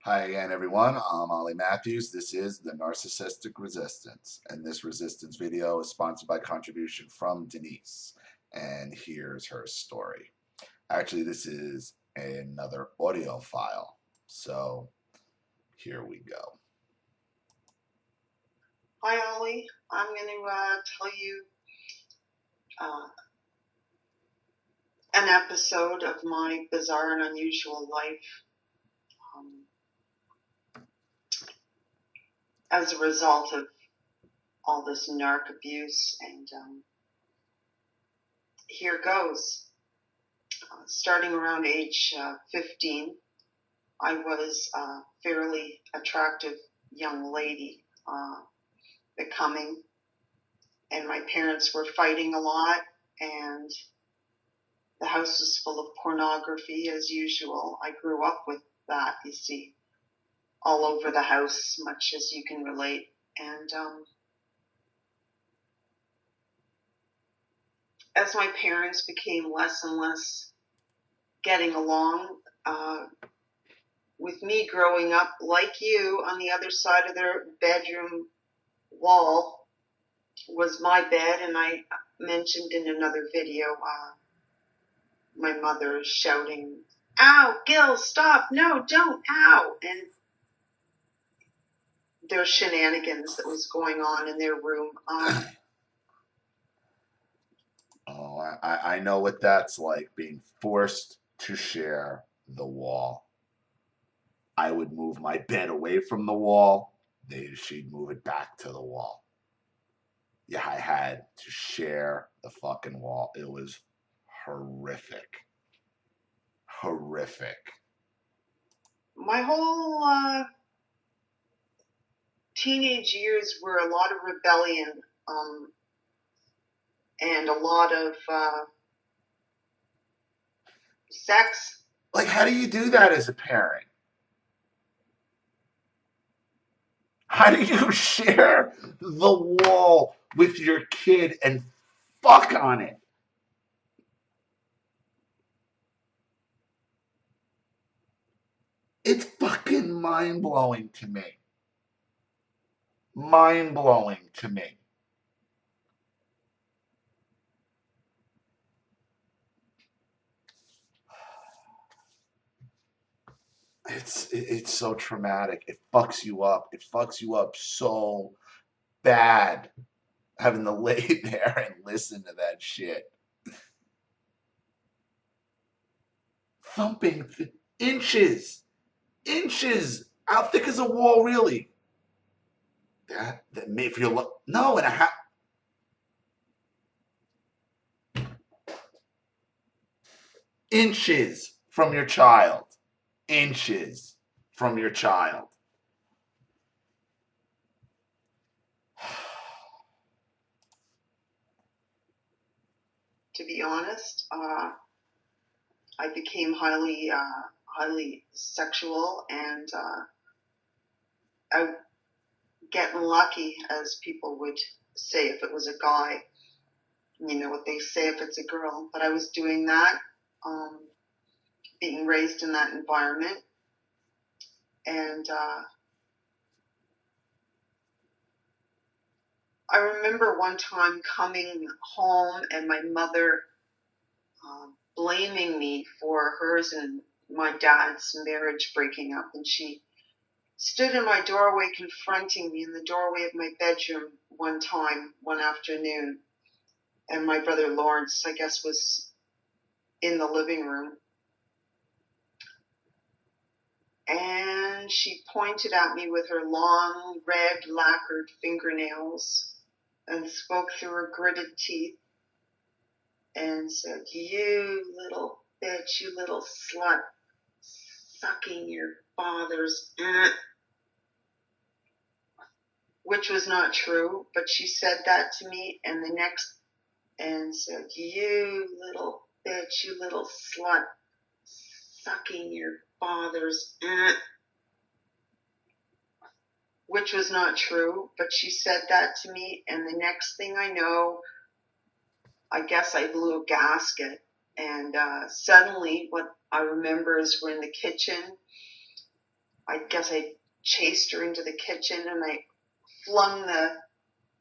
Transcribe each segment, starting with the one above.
Hi again, everyone. I'm Ollie Matthews. This is the Narcissistic Resistance, and this resistance video is sponsored by contribution from Denise. And here's her story. Actually, this is another audio file. So here we go. Hi, Ollie. I'm going to tell you uh, an episode of my bizarre and unusual life as a result of all this narc abuse. And here goes. Starting around age 15, I was a fairly attractive young lady, becoming, and my parents were fighting a lot, and the house was full of pornography as usual. I grew up with that, you see, all over the house, much as you can relate. And as my parents became less and less getting along, with me growing up like you on the other side of their bedroom wall was my bed, and I mentioned in another video my mother shouting, "Ow, Gil, stop, no, don't, ow," and their shenanigans that was going on in their room. Oh, I know what that's like, being forced to share the wall. I would move my bed away from the wall. She'd move it back to the wall. Yeah, I had to share the fucking wall. It was horrific. Horrific. My whole teenage years were a lot of rebellion, and a lot of sex. Like, how do you do that as a parent? How do you share the wall with your kid and fuck on it? It's fucking mind blowing to me. Mind blowing to me. It's so traumatic. It fucks you up. It fucks you up so bad having to lay there and listen to that shit. Thumping inches, inches. How thick is a wall really? That if you're no and a half. Inches from your child. Inches from your child. To be honest, I became highly sexual, and I getting lucky, as people would say if it was a guy. You know what they say if it's a girl. But I was doing that, being raised in that environment, and I remember one time coming home and my mother blaming me for hers and my dad's marriage breaking up, and she stood in my doorway confronting me in the doorway of my bedroom one afternoon, and my brother Lawrence, I guess, was in the living room, and she pointed at me with her long red lacquered fingernails and spoke through her gritted teeth and said, "You little bitch, you little slut, sucking your father's," which was not true, but she said that to me, and said, "You little bitch, you little slut, sucking your father's," which was not true, but she said that to me, and the next thing I know, I guess I blew a gasket, and suddenly what I remember is we're in the kitchen. I guess I chased her into the kitchen, and I flung the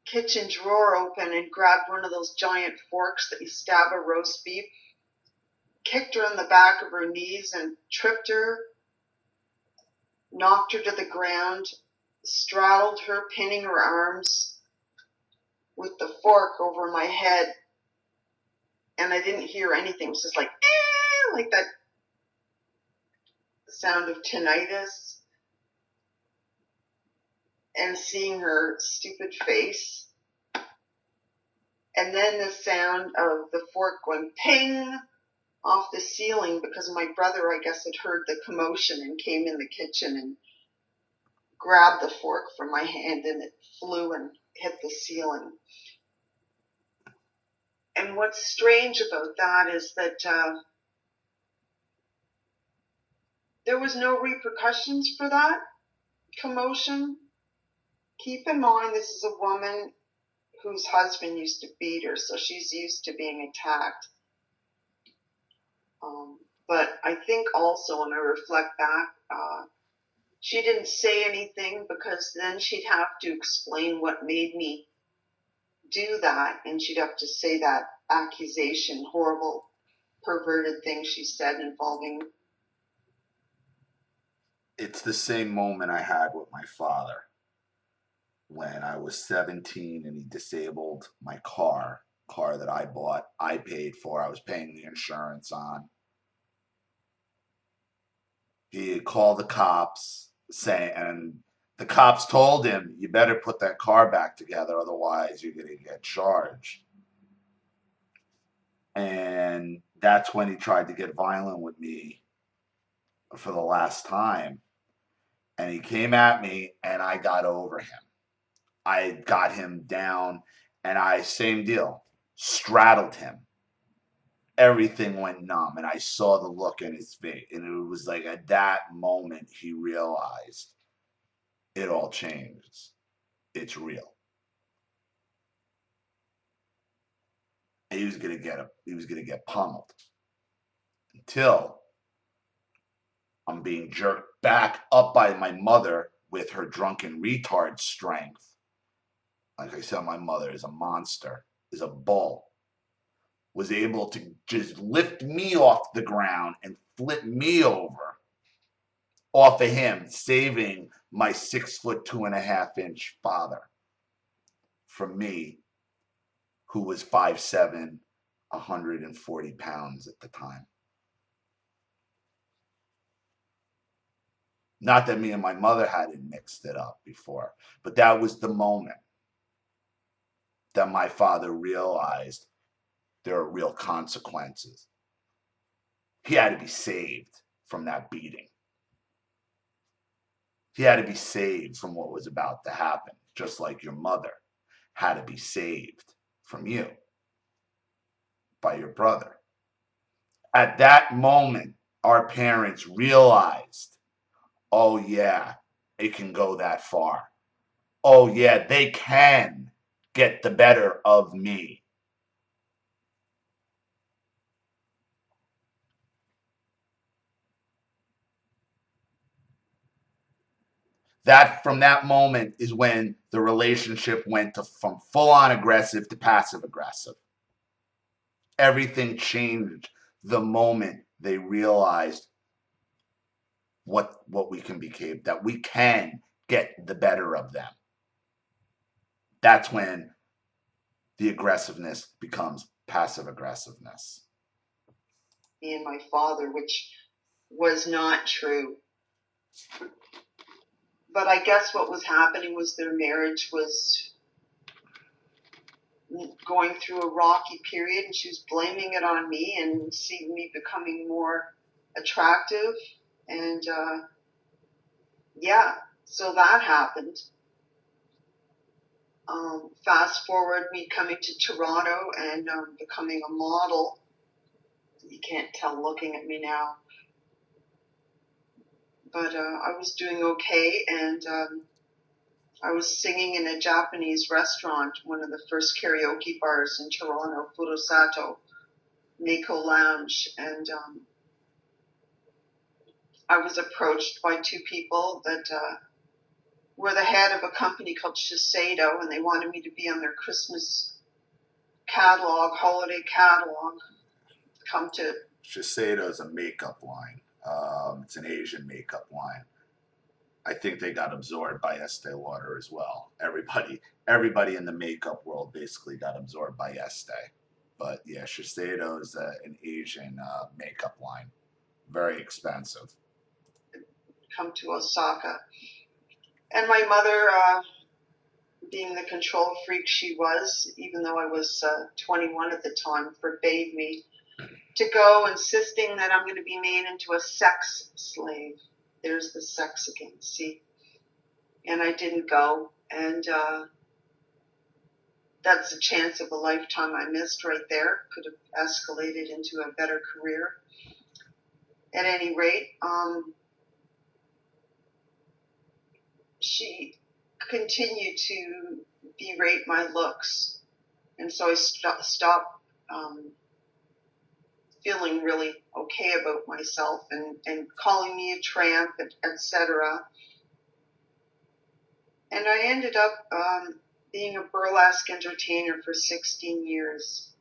kitchen drawer open and grabbed one of those giant forks that you stab a roast beef, kicked her on the back of her knees and tripped her, knocked her to the ground, straddled her, pinning her arms with the fork over my head, and I didn't hear anything. It was just like that sound of tinnitus, and seeing her stupid face, and then the sound of the fork going ping off the ceiling, because my brother, I guess, had heard the commotion and came in the kitchen and grabbed the fork from my hand, and it flew and hit the ceiling. And what's strange about that is that there was no repercussions for that commotion. Keep in mind, this is a woman whose husband used to beat her, so she's used to being attacked. But I think also, when I reflect back, she didn't say anything, because then she'd have to explain what made me do that, and she'd have to say that accusation, horrible, perverted thing she said involving. It's the same moment I had with my father when I was 17 and he disabled my car that I bought, I paid for, I was paying the insurance on. He called the cops saying, and the cops told him, you better put that car back together, otherwise you're going to get charged. And that's when he tried to get violent with me for the last time. And he came at me and I got over him. I got him down and I, same deal, straddled him. Everything went numb and I saw the look in his face. And it was like at that moment he realized it all changed. It's real. And he was gonna get pummeled until I'm being jerked back up by my mother with her drunken retard strength. Like I said, my mother is a monster, is a bull. Was able to just lift me off the ground and flip me over off of him, saving my 6'2.5" father from me, who was 5'7", 140 pounds at the time. Not that me and my mother hadn't mixed it up before, but that was the moment that my father realized there are real consequences. He had to be saved from that beating. He had to be saved from what was about to happen, just like your mother had to be saved from you by your brother. At that moment, our parents realized, oh yeah, it can go that far. Oh yeah, they can get the better of me. That, from that moment, is when the relationship went from full-on aggressive to passive aggressive. Everything changed the moment they realized what we can be capable, that we can get the better of them. That's when the aggressiveness becomes passive aggressiveness. Me and my father, which was not true. But I guess what was happening was their marriage was going through a rocky period, and she was blaming it on me and seeing me becoming more attractive. And yeah, so that happened. Fast forward, me coming to Toronto and becoming a model. You can't tell looking at me now. But I was doing okay, and I was singing in a Japanese restaurant, one of the first karaoke bars in Toronto, Furusato, Mako Lounge, and I was approached by two people that were the head of a company called Shiseido, and they wanted me to be on their Christmas catalog, holiday catalog. Come to Shiseido is a makeup line. It's an Asian makeup line. I think they got absorbed by Estee Lauder as well. Everybody in the makeup world basically got absorbed by Estee. But yeah, Shiseido is an Asian makeup line. Very expensive. come to Osaka. And my mother, being the control freak she was, even though I was 21 at the time, forbade me to go, insisting that I'm going to be made into a sex slave. There's the sex again, see? And I didn't go. And that's a chance of a lifetime I missed right there. Could have escalated into a better career. At any rate, she continued to berate my looks. And so I stopped feeling really okay about myself and calling me a tramp, etc. And I ended up being a burlesque entertainer for 16 years.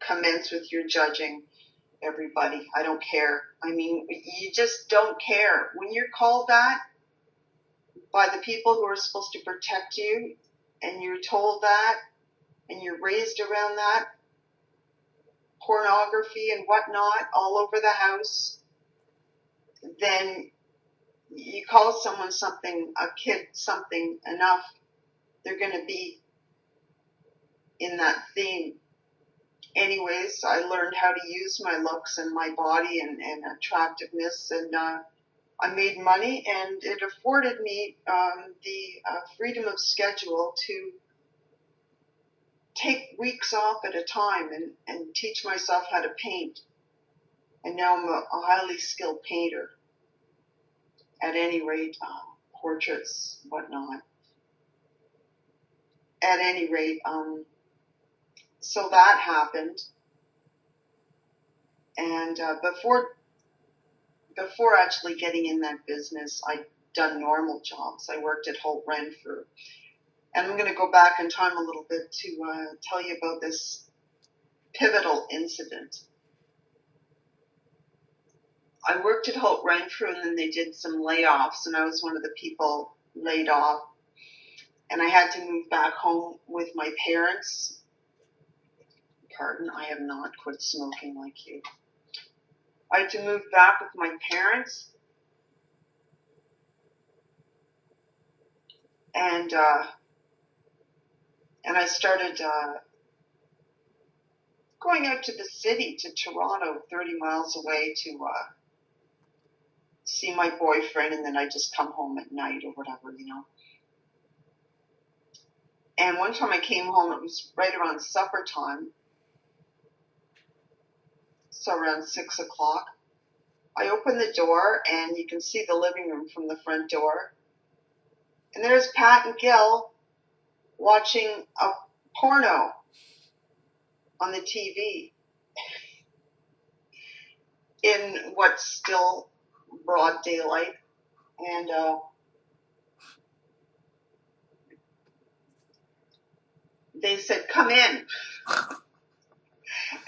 Commence with your judging, everybody. I don't care. I mean, you just don't care. When you're called that by the people who are supposed to protect you, and you're told that, and you're raised around that, pornography and whatnot all over the house, then you call someone something, a kid something enough, they're going to be in that theme. Anyways, I learned how to use my looks and my body and attractiveness, and I made money, and it afforded me the freedom of schedule to take weeks off at a time and teach myself how to paint. And now I'm a highly skilled painter. At any rate, portraits, whatnot. At any rate, so that happened. And before actually getting in that business, I'd done normal jobs. I worked at Holt Renfrew. And I'm going to go back in time a little bit to tell you about this pivotal incident. I worked at Holt Renfrew, and then they did some layoffs, and I was one of the people laid off. And I had to move back home with my parents. Pardon, I have not quit smoking like you. I had to move back with my parents. And I started going out to the city, to Toronto, 30 miles away, to see my boyfriend, and then I just come home at night or whatever, you know. And one time I came home, it was right around supper time, so around 6 o'clock. I opened the door, and you can see the living room from the front door. And there's Pat and Gil watching a porno on the TV in what's still broad daylight. And they said, "Come in."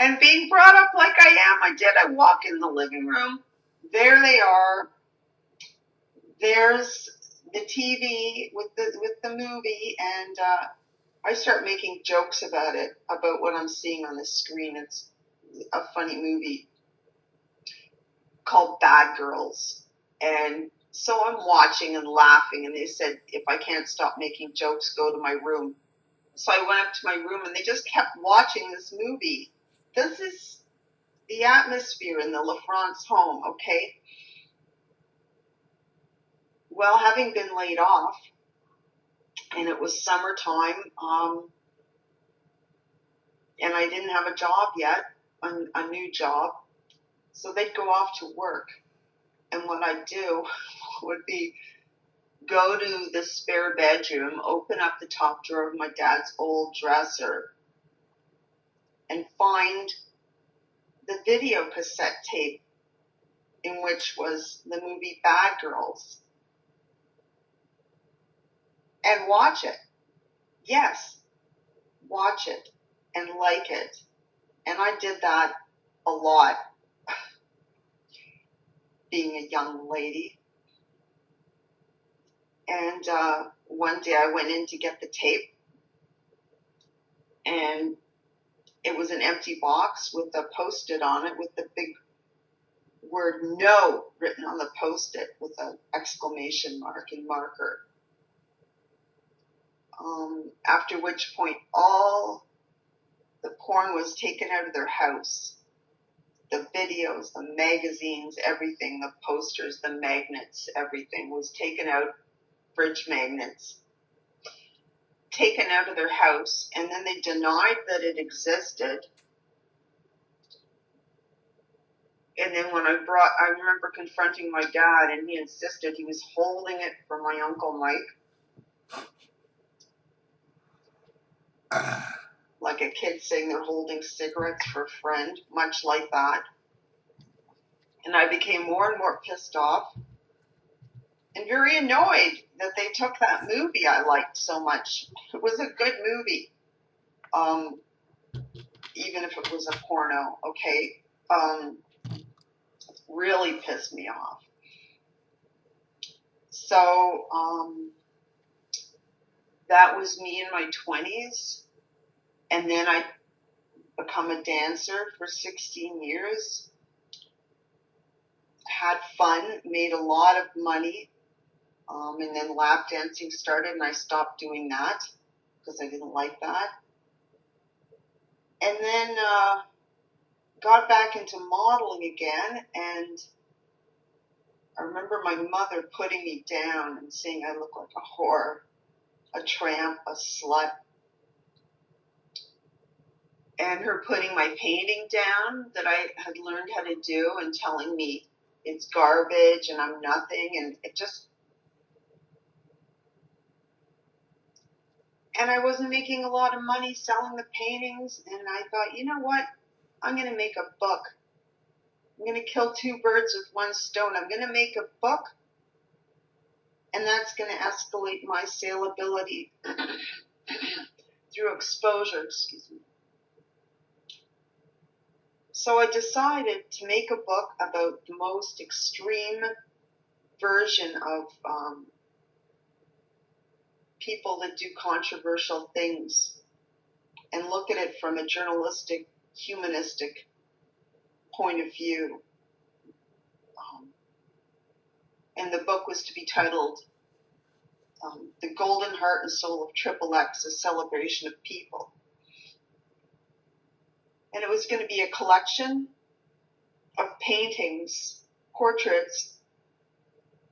And being brought up like I am, I did. I walk in the living room. There they are. There's the TV with the movie, and I start making jokes about it, about what I'm seeing on the screen. It's a funny movie called Bad Girls. And so I'm watching and laughing, and they said, if I can't stop making jokes, go to my room. So I went up to my room, and they just kept watching this movie. This is the atmosphere in the LaFrance home, okay? Well, having been laid off, and it was summertime, and I didn't have a job yet, a new job, so they'd go off to work. And what I'd do would be go to the spare bedroom, open up the top drawer of my dad's old dresser, and find the video cassette tape, in which was the movie Bad Girls, and watch it. Yes, watch it and like it. And I did that a lot, being a young lady. And one day I went in to get the tape, and it was an empty box with a Post-it on it with the big word "no" written on the Post-it with an exclamation mark in marker. After which point all the porn was taken out of their house. The videos, the magazines, everything, the posters, the magnets, everything was taken out, fridge magnets, taken out of their house, and then they denied that it existed. And then when I remember confronting my dad, and he insisted he was holding it for my Uncle Mike. Like a kid saying they're holding cigarettes for a friend, much like that. And I became more and more pissed off and very annoyed that they took that movie I liked so much. It was a good movie, even if it was a porno, okay? Really pissed me off. So that was me in my 20s. And then I become a dancer for 16 years. Had fun, made a lot of money. And then lap dancing started, and I stopped doing that because I didn't like that. And then got back into modeling again, and I remember my mother putting me down and saying I look like a whore, a tramp, a slut. And her putting my painting down that I had learned how to do and telling me it's garbage and I'm nothing, and it just... And I wasn't making a lot of money selling the paintings, and I thought, you know what? I'm going to make a book. I'm going to kill two birds with one stone. I'm going to make a book, and that's going to escalate my saleability through exposure, excuse me. So I decided to make a book about the most extreme version of people that do controversial things, and look at it from a journalistic, humanistic point of view. And the book was to be titled The Golden Heart and Soul of Triple X, a Celebration of People. And it was going to be a collection of paintings, portraits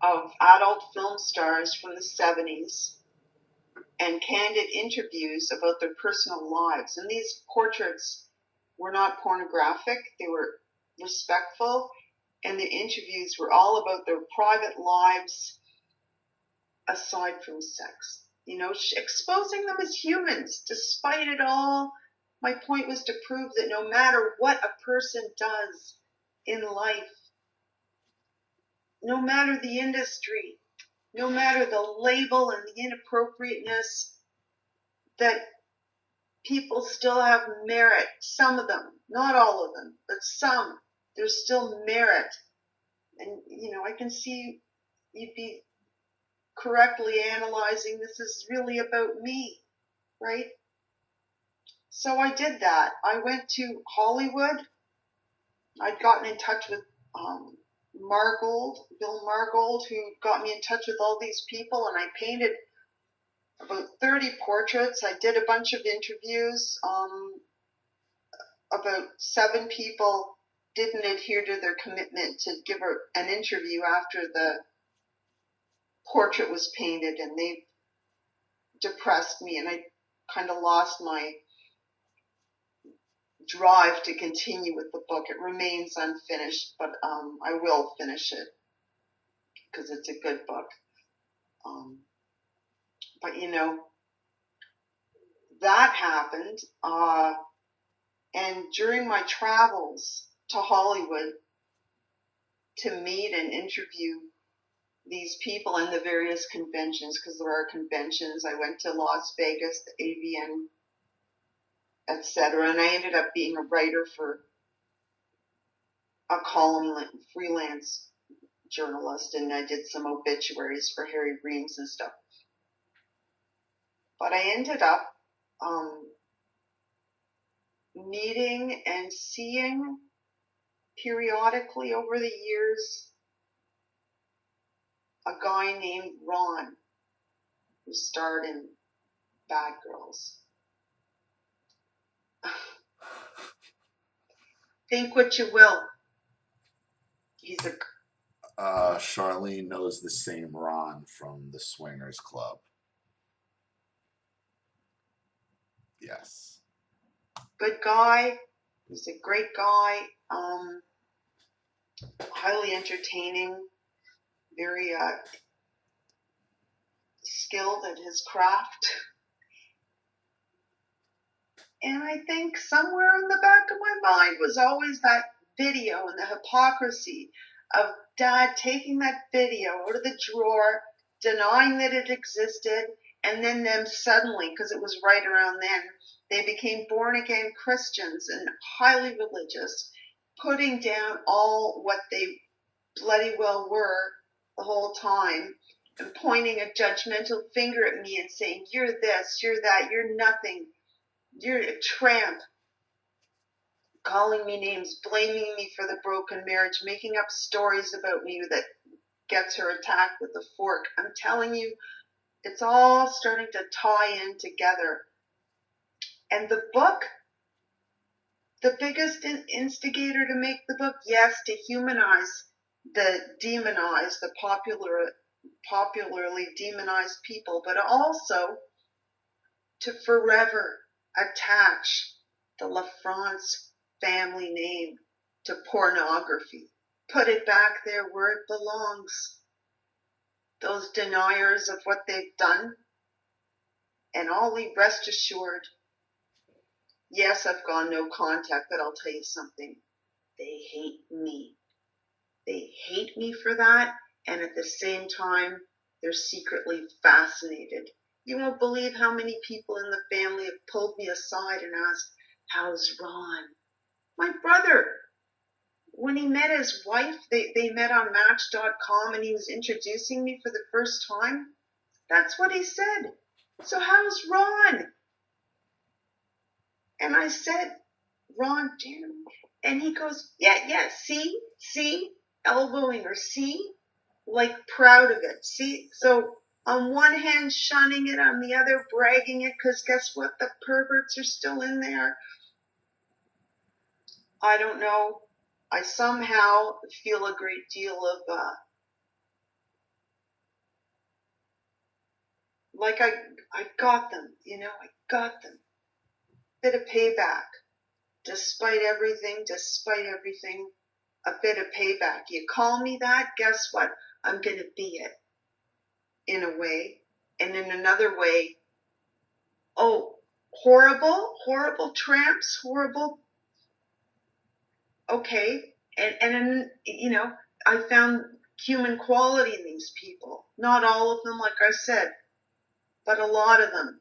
of adult film stars from the 70s, and candid interviews about their personal lives. And these portraits were not pornographic, they were respectful, and the interviews were all about their private lives aside from sex. You know, exposing them as humans. Despite it all, my point was to prove that no matter what a person does in life, no matter the industry, no matter the label and the inappropriateness, that people still have merit. Some of them, not all of them, but some. There's still merit. And, you know, I can see you'd be correctly analyzing, this is really about me, right? So I did that. I went to Hollywood. I'd gotten in touch with Bill Margold, who got me in touch with all these people, and I painted about 30 portraits. I did a bunch of interviews. About 7 people didn't adhere to their commitment to give an interview after the portrait was painted, and they depressed me, and I kind of lost my drive to continue with the book. It remains unfinished, but I will finish it because it's a good book. But you know, that happened, and during my travels to Hollywood to meet and interview these people in the various conventions, because there are conventions. I went to Las Vegas, the AVN, etc., and I ended up being a writer for a column, freelance journalist, and I did some obituaries for Harry Reams and stuff. But I ended up meeting and seeing periodically over the years a guy named Ron who starred in Bad Girls. Think what you will. He's a Charlene knows the same Ron from the Swingers Club. Yes. good guy. He's a great guy. Highly entertaining. Very skilled at his craft. And I think somewhere in the back of my mind was always that video and the hypocrisy of Dad taking that video out of the drawer, denying that it existed, and then them suddenly, because it was right around then, they became born-again Christians and highly religious, putting down all what they bloody well were the whole time, and pointing a judgmental finger at me and saying, you're this, you're that, you're nothing. You're a tramp, calling me names, blaming me for the broken marriage, making up stories about me that gets her attacked with a fork. I'm telling you, it's all starting to tie in together. And the book, the biggest instigator to make the book, yes, to humanize the demonized, the popularly demonized people, but also to forever attach the LaFrance family name to pornography. Put it back there where it belongs. Those deniers of what they've done. And Ollie, rest assured, yes, I've gone no contact, but I'll tell you something. They hate me. They hate me for that, and at the same time, they're secretly fascinated. You won't believe how many people in the family have pulled me aside and asked, how's Ron? My brother, when he met his wife, they met on Match.com, and he was introducing me for the first time. That's what he said. So how's Ron? And I said, Ron, dear. And he goes, yeah, see, elbowing her, see, like proud of it. See, so on one hand shunning it, on the other bragging it, because guess what? The perverts are still in there. I don't know. I somehow feel a great deal of, like I got them, I got them. Bit of payback. Despite everything, a bit of payback. You call me that, guess what? I'm going to be it. In a way. And in another way, oh, horrible tramps, horrible. Okay. And I found human quality in these people. Not all of them, like I said, but a lot of them.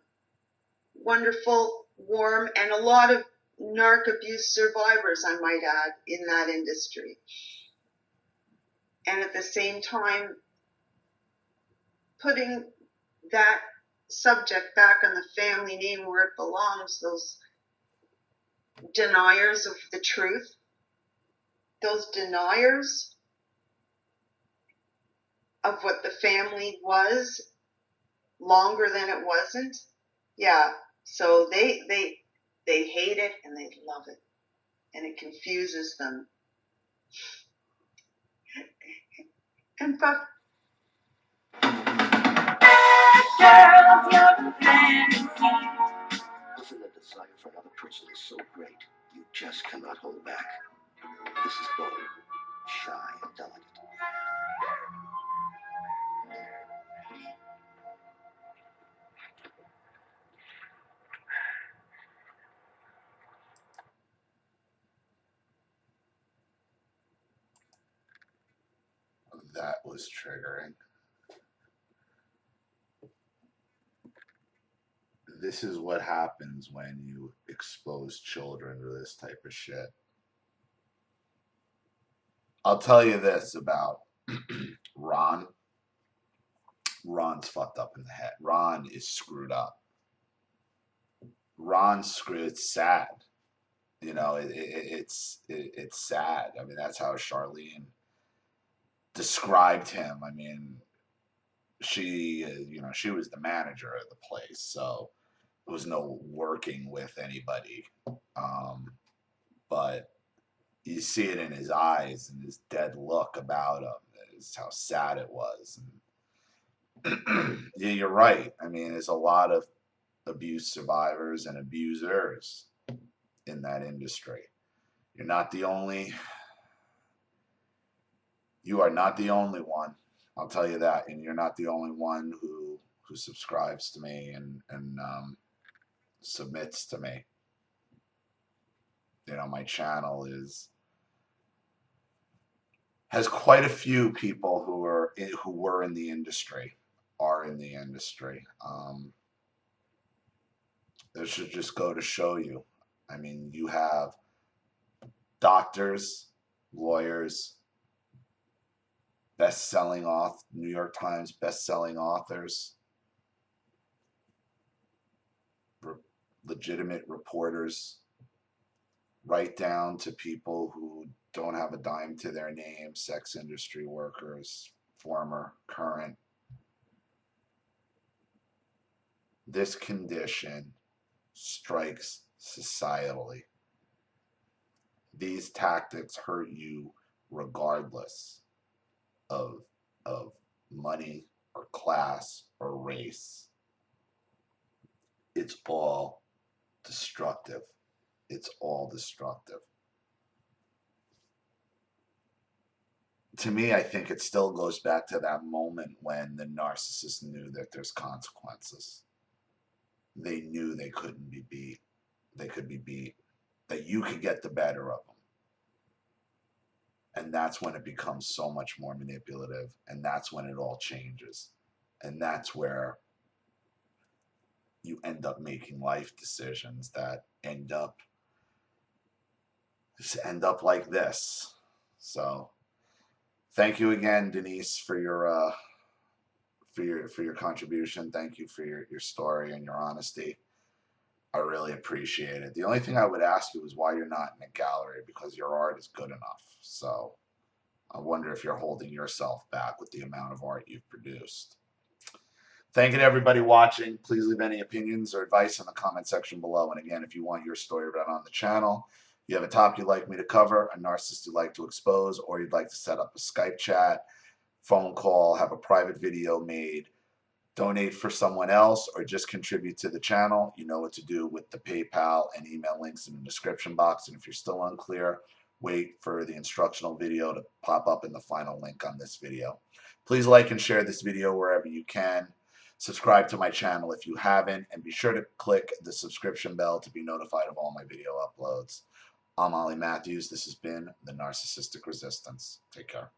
Wonderful, warm, and a lot of narc abuse survivors, I might add, in that industry. And at the same time, putting that subject back on the family name where it belongs, those deniers of the truth, those deniers of what the family was longer than it wasn't. Yeah, so they hate it and they love it, and it confuses them. And but girls, your fantasy. Often the desire for another person is so great, you just cannot hold back. This is bold, shy, and delicate. That was triggering. This is what happens when you expose children to this type of shit. I'll tell you this about Ron. Ron's fucked up in the head. Ron is screwed up. Ron's screwed. It's sad. You know, it's sad. I mean, that's how Charlene described him. I mean, she, you know, she was the manager of the place, so there was no working with anybody. But you see it in his eyes and his dead look about him. Is how sad it was. And yeah, you're right. I mean, there's a lot of abuse survivors and abusers in that industry. You're not the only. You are not the only one. I'll tell you that, and you're not the only one who subscribes to me and submits to me. You know, my channel has quite a few people who were in the industry, are in the industry. This should just go to show you. I mean, you have doctors, lawyers, New York Times best-selling authors, legitimate reporters, right down to people who don't have a dime to their name, sex industry workers, former, current. This condition strikes societally. These tactics hurt you regardless of money or class or race. It's all destructive. It's all destructive. To me, I think it still goes back to that moment when the narcissist knew that there's consequences. They knew they couldn't be beat. They could be beat. That you could get the better of them. And that's when it becomes so much more manipulative. And that's when it all changes. And that's where you end up making life decisions that end up like this. So thank you again, Denise, for your contribution. Thank you for your story and your honesty. I really appreciate it. The only thing I would ask you is why you're not in a gallery, because your art is good enough. So I wonder if you're holding yourself back with the amount of art you've produced. Thank you to everybody watching. Please leave any opinions or advice in the comment section below. And again, if you want your story read on the channel, you have a topic you'd like me to cover, a narcissist you'd like to expose, or you'd like to set up a Skype chat, phone call, have a private video made, donate for someone else, or just contribute to the channel, you know what to do with the PayPal and email links in the description box. And if you're still unclear, wait for the instructional video to pop up in the final link on this video. Please like and share this video wherever you can. Subscribe to my channel if you haven't, and be sure to click the subscription bell to be notified of all my video uploads. I'm Ollie Matthews. This has been The Narcissistic Resistance. Take care.